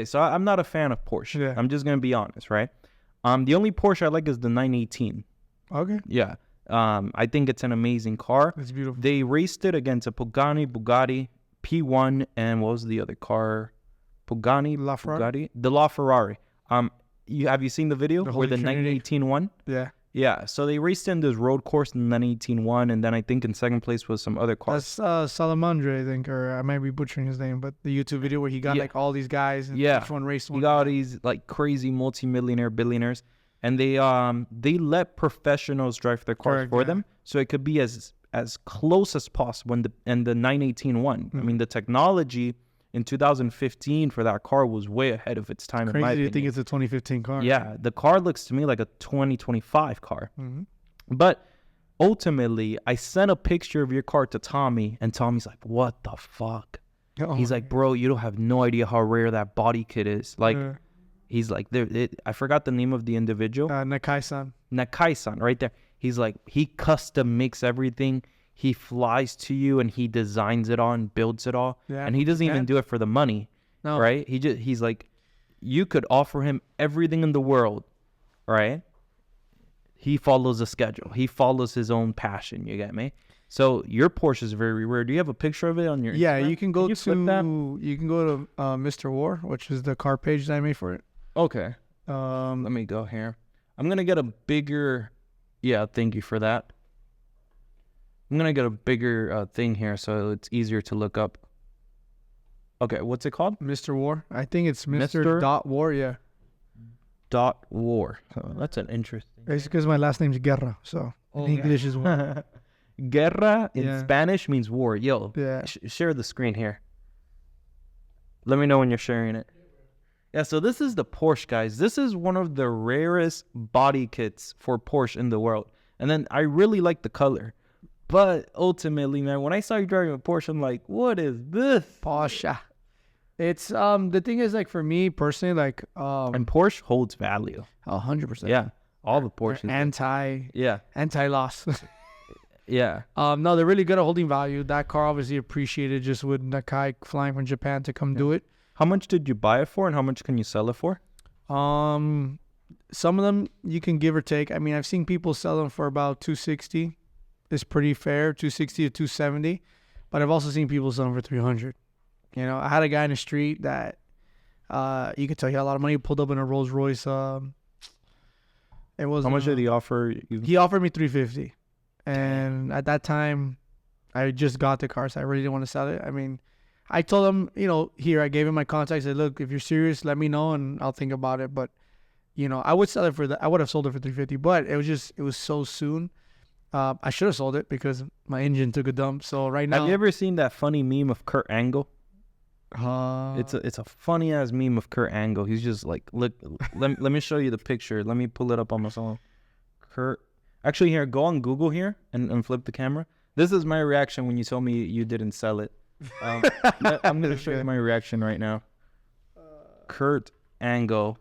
so I'm not a fan of Porsche. Yeah. I'm just going to be honest, right? The only Porsche I like is the 918. Okay. Yeah. I think it's an amazing car. It's beautiful. They raced it against a Bugatti, P1, and what was the other car? Bugatti, LaFerrari? The LaFerrari. Have you seen the video The where the Holy Trinity? 918 won? Yeah. Yeah, so they raced in this road course in the 918 won, and then I think in second place was some other car. That's Salamandre, I think, or I might be butchering his name, but the YouTube video where he got like all these guys and each one raced one. He got all these like crazy multi-millionaire billionaires, and they let professionals drive their cars for them, so it could be as close as possible. And the 918 won. I mean, the technology in 2015 for that car was way ahead of its time. Crazy, in my opinion. you think it's a 2015 car? Yeah, the car looks to me like a 2025 car. Mm-hmm. But ultimately, I sent a picture of your car to Tommy, and Tommy's like, "What the fuck?" He's like, "Bro, you don't have no idea how rare that body kit is." Like, he's like, I forgot the name of the individual. Nakai-san. Nakai-san, right there. He's like, he custom makes everything. He flies to you and he designs it all and builds it all. Yeah, and he doesn't even do it for the money. No. Right? He's like, you could offer him everything in the world, right? He follows a schedule. He follows his own passion. You get me? So your Porsche is very rare. Do you have a picture of it on your Instagram? You can go to Mr. War, which is the car page that I made for it. Okay. Let me go here. I'm gonna get a bigger. Yeah, thank you for that. I'm going to get a bigger thing here so it's easier to look up. Okay, what's it called? Mr. War. I think it's Mr. Dot War, yeah. Dot War. Oh, that's an interesting. It's because my last name's Guerra, so in English is war. Guerra in Spanish means war. Yo, share the screen here. Let me know when you're sharing it. Yeah, so this is the Porsche, guys. This is one of the rarest body kits for Porsche in the world. And then I really like the color. But ultimately, man, when I saw you driving a Porsche, I'm like, what is this? Porsche. It's the thing is, like, for me personally, like And Porsche holds value. 100%. Yeah. All the Porsches. Anti-loss. Yeah. No, they're really good at holding value. That car obviously appreciated just with Nakai flying from Japan to come do it. How much did you buy it for, and how much can you sell it for? Some of them you can give or take. I mean, I've seen people sell them for about 260. It's pretty fair, 260 to 270. But I've also seen people sell them for 300. You know, I had a guy in the street that you could tell he had a lot of money. He pulled up in a Rolls Royce. It was How much did he offer you? He offered me 350, and at that time, I just got the car, so I really didn't want to sell it. I mean, I told him, you know, here I gave him my contact. I said, look, if you're serious, let me know, and I'll think about it. But you know, I would sell it for that. I would have sold it for 350, but it was so soon. I should have sold it because my engine took a dump. So right now, have you ever seen that funny meme of Kurt Angle? It's a funny ass meme of Kurt Angle. He's just like, look, let me show you the picture. Let me pull it up on my phone. Kurt, actually, here, go on Google here and flip the camera. This is my reaction when you told me you didn't sell it. I'm gonna show you my reaction right now. Kurt Angle.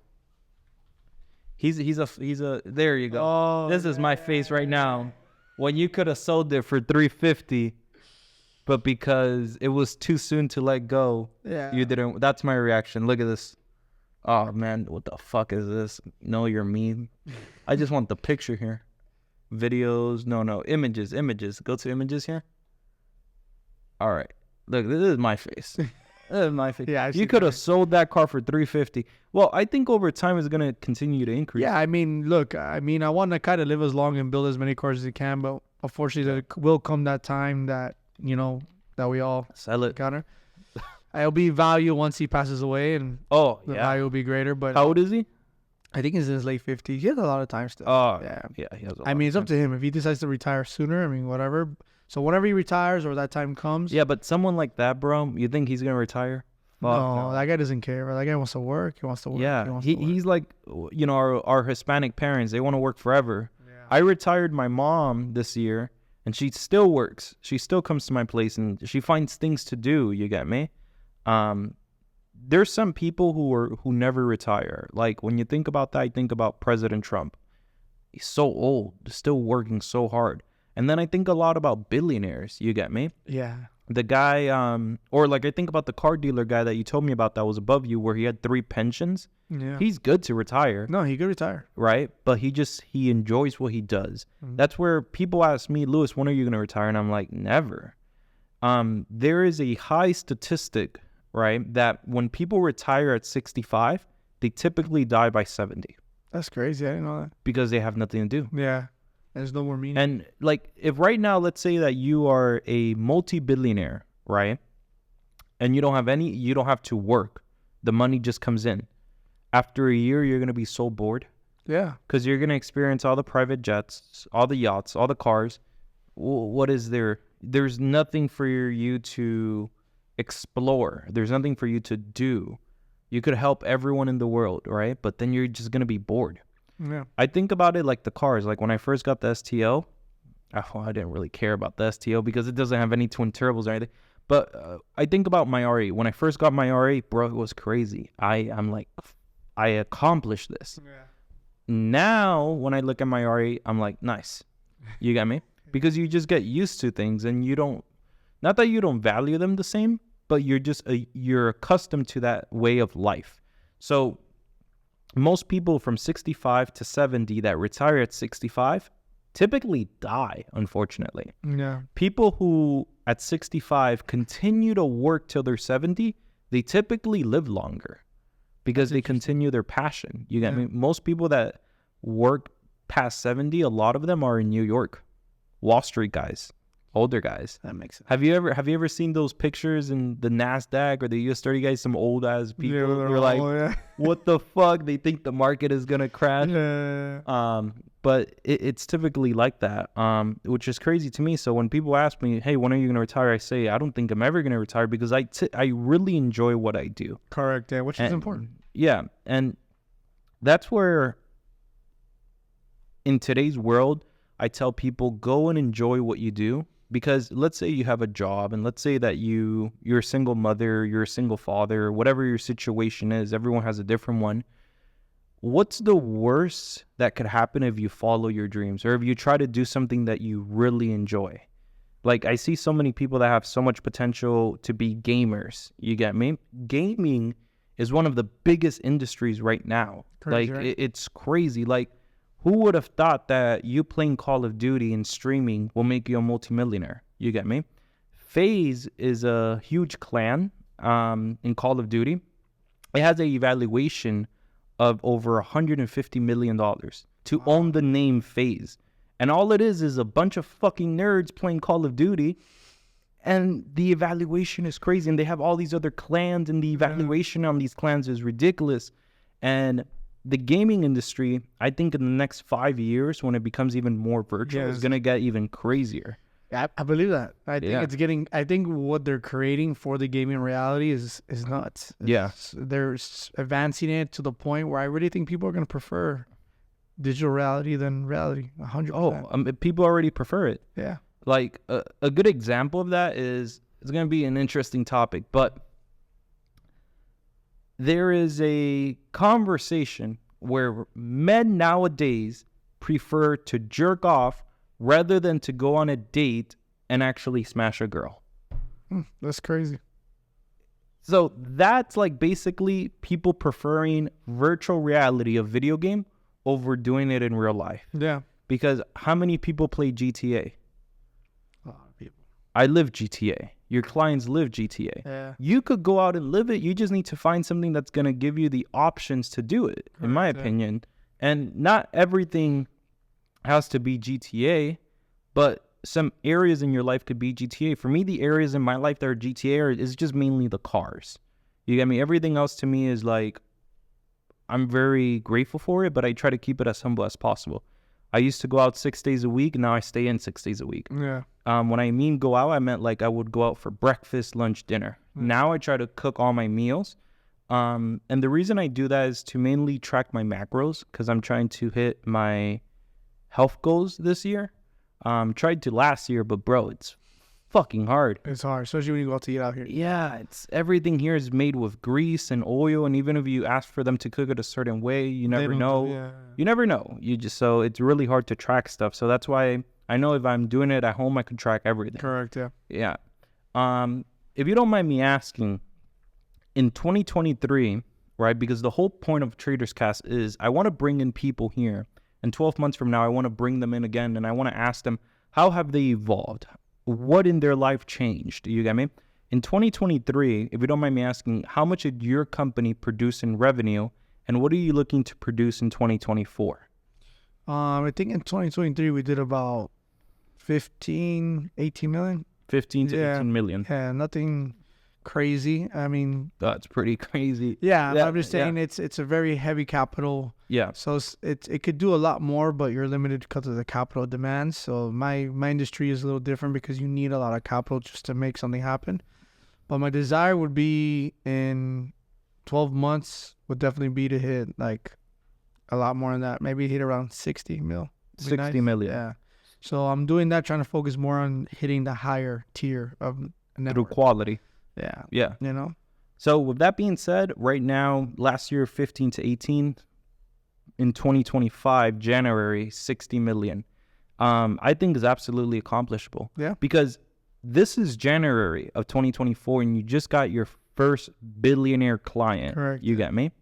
He's a. There you go. Oh, this is my face right now. When you could have sold it for 350. But because it was too soon to let go, you didn't. That's my reaction. Look at this. Oh, man, what the fuck is this? No, you're mean. I just want the picture here. Videos. No, images. Go to images here. All right. Look, this is my face. This is my face. Yeah, you could have sold that car for 350. Well, I think over time it's going to continue to increase. Yeah, I mean, look, I want to kind of live as long and build as many cars as he can, but unfortunately, there will come that time that, you know, that we all sell it. encounter. It'll be value once he passes away, and the value will be greater. But how old is he? I think he's in his late 50s. He has a lot of time still. Oh, yeah. He has a lot. I mean, it's up to him. If he decides to retire sooner, I mean, whatever. So whenever he retires or that time comes. Yeah, but someone like that, bro, you think he's going to retire? No, that guy doesn't care. Bro. That guy wants to work. He wants to work. Yeah, he's like, you know, our Hispanic parents, they want to work forever. Yeah. I retired my mom this year. And she still works. She still comes to my place and she finds things to do. You get me? There's some people who never retire. Like when you think about that, I think about President Trump. He's so old, still working so hard. And then I think a lot about billionaires. You get me? Yeah. The guy, or like I think about the car dealer guy that you told me about that was above you, where he had 3 pensions. Yeah. He's good to retire. No, he could retire. Right? But he enjoys what he does. Mm-hmm. That's where people ask me, Lewis, when are you going to retire? And I'm like, never. There is a high statistic, right, that when people retire at 65, they typically die by 70. That's crazy. I didn't know that. Because they have nothing to do. Yeah. There's no more meaning. And like, if right now, let's say that you are a multi-billionaire, right? And you don't have to work. The money just comes in. After a year, you're going to be so bored. Yeah. Because you're going to experience all the private jets, all the yachts, all the cars. What is there? There's nothing for you to explore. There's nothing for you to do. You could help everyone in the world, right? But then you're just going to be bored. Yeah. I think about it like the cars. Like when I first got the STO, I didn't really care about the STO because it doesn't have any twin turbos or anything. But I think about my R8. When I first got my R8, bro, it was crazy. I'm like, I accomplished this. Yeah. Now, when I look at my R8, I'm like, nice. You got me? Because you just get used to things and you don't, not that you don't value them the same, but you're accustomed to that way of life. So most people from 65 to 70 that retire at 65 typically die, unfortunately. Yeah. People who at 65 continue to work till they're 70, they typically live longer because they continue their passion. You get me? Most people that work past 70, a lot of them are in New York. Wall Street guys. Older guys. That makes sense. Have you ever seen those pictures in the NASDAQ or the US 30 guys? Some old ass people. Yeah, they're like, what the fuck? They think the market is gonna crash. Yeah. But it's typically like that. Which is crazy to me. So when people ask me, hey, when are you gonna retire? I say, I don't think I'm ever gonna retire because I really enjoy what I do. Correct. Yeah, which is important. Yeah, and that's where in today's world, I tell people, go and enjoy what you do. Because let's say you have a job, and let's say that you're a single mother, you're a single father, whatever your situation is, everyone has a different one. What's the worst that could happen if you follow your dreams, or if you try to do something that you really enjoy? Like, I see so many people that have so much potential to be gamers. You get me? Gaming is one of the biggest industries right now. Crazy, right? It's crazy. Like, who would have thought that you playing Call of Duty and streaming will make you a multimillionaire? You get me? FaZe is a huge clan in Call of Duty. It has an evaluation of over $150 million to own the name FaZe. And all it is a bunch of fucking nerds playing Call of Duty. And the evaluation is crazy. And they have all these other clans, and the evaluation on these clans is ridiculous. And the gaming industry, I think in the next 5 years, when it becomes even more virtual, is going to get even crazier. I believe that. I think I think what they're creating for the gaming reality is nuts. They're advancing it to the point where I really think people are going to prefer digital reality than reality. 100%. People already prefer it. Yeah. Like, a good example of that is, it's going to be an interesting topic, but there is a conversation where men nowadays prefer to jerk off rather than to go on a date and actually smash a girl. That's crazy. So that's like basically people preferring virtual reality, a video game, over doing it in real life. Yeah. Because how many people play GTA? A lot of people. I live GTA. Your clients live GTA. Yeah. You could go out and live it. You just need to find something that's going to give you the options to do it, in my opinion. And not everything has to be GTA, but some areas in your life could be GTA. For me, the areas in my life that are GTA is just mainly the cars. You get me? Everything else to me is like, I'm very grateful for it, but I try to keep it as humble as possible. I used to go out 6 days a week. Now I stay in 6 days a week. Yeah. When I mean go out, I meant like I would go out for breakfast, lunch, dinner. Now I try to cook all my meals. And the reason I do that is to mainly track my macros, because I'm trying to hit my health goals this year. Tried to last year, but bro, it's fucking hard. It's hard, especially when you go out to eat out here. Yeah, it's everything here is made with grease and oil, and even if you ask for them to cook it a certain way, you never know. You never know. So it's really hard to track stuff. So that's why I know if I'm doing it at home, I can track everything. Correct, yeah. Yeah. If you don't mind me asking, in 2023, right, because the whole point of Traders Cast is I want to bring in people here, and 12 months from now, I want to bring them in again, and I want to ask them, how have they evolved? What in their life changed? You get me? In 2023, if you don't mind me asking, how much did your company produce in revenue, and what are you looking to produce in 2024? I think in 2023, we did about 18 million. 15 to 18 million. Yeah, nothing crazy. I mean, that's pretty crazy. Yeah, I'm just saying it's a very heavy capital. Yeah. So it could do a lot more, but you're limited because of the capital demands. So my industry is a little different because you need a lot of capital just to make something happen. But my desire would be in 12 months would definitely be to hit like a lot more than that. Maybe hit around 60 mil. 60 million. Yeah. So I'm doing that, trying to focus more on hitting the higher tier of network. Through quality. Yeah. Yeah. You know? So with that being said, right now, last year, 15 to 18, in 2025, January, 60 million. I think is absolutely accomplishable. Yeah. Because this is January of 2024, and you just got your first billionaire client. Correct. You get me?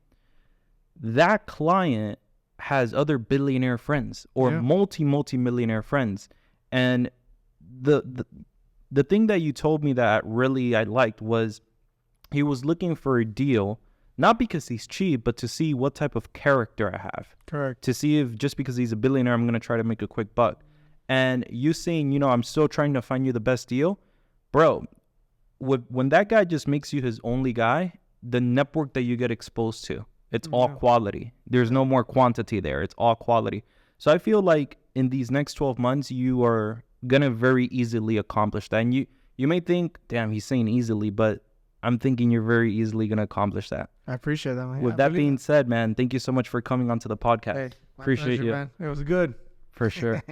That client has other billionaire friends or multi-millionaire friends. And the thing that you told me that really I liked was he was looking for a deal, not because he's cheap, but to see what type of character I have. Correct. To see if just because he's a billionaire, I'm going to try to make a quick buck. And you saying, you know, I'm still trying to find you the best deal. Bro, when that guy just makes you his only guy, the network that you get exposed to, it's all quality. There's no more quantity there. It's all quality. So I feel like in these next 12 months, you are going to very easily accomplish that. And you may think, damn, he's saying easily, but I'm thinking you're very easily going to accomplish that. I appreciate that, man. With that being said, man, thank you so much for coming onto the podcast. Hey, appreciate you. Man. It was good. For sure.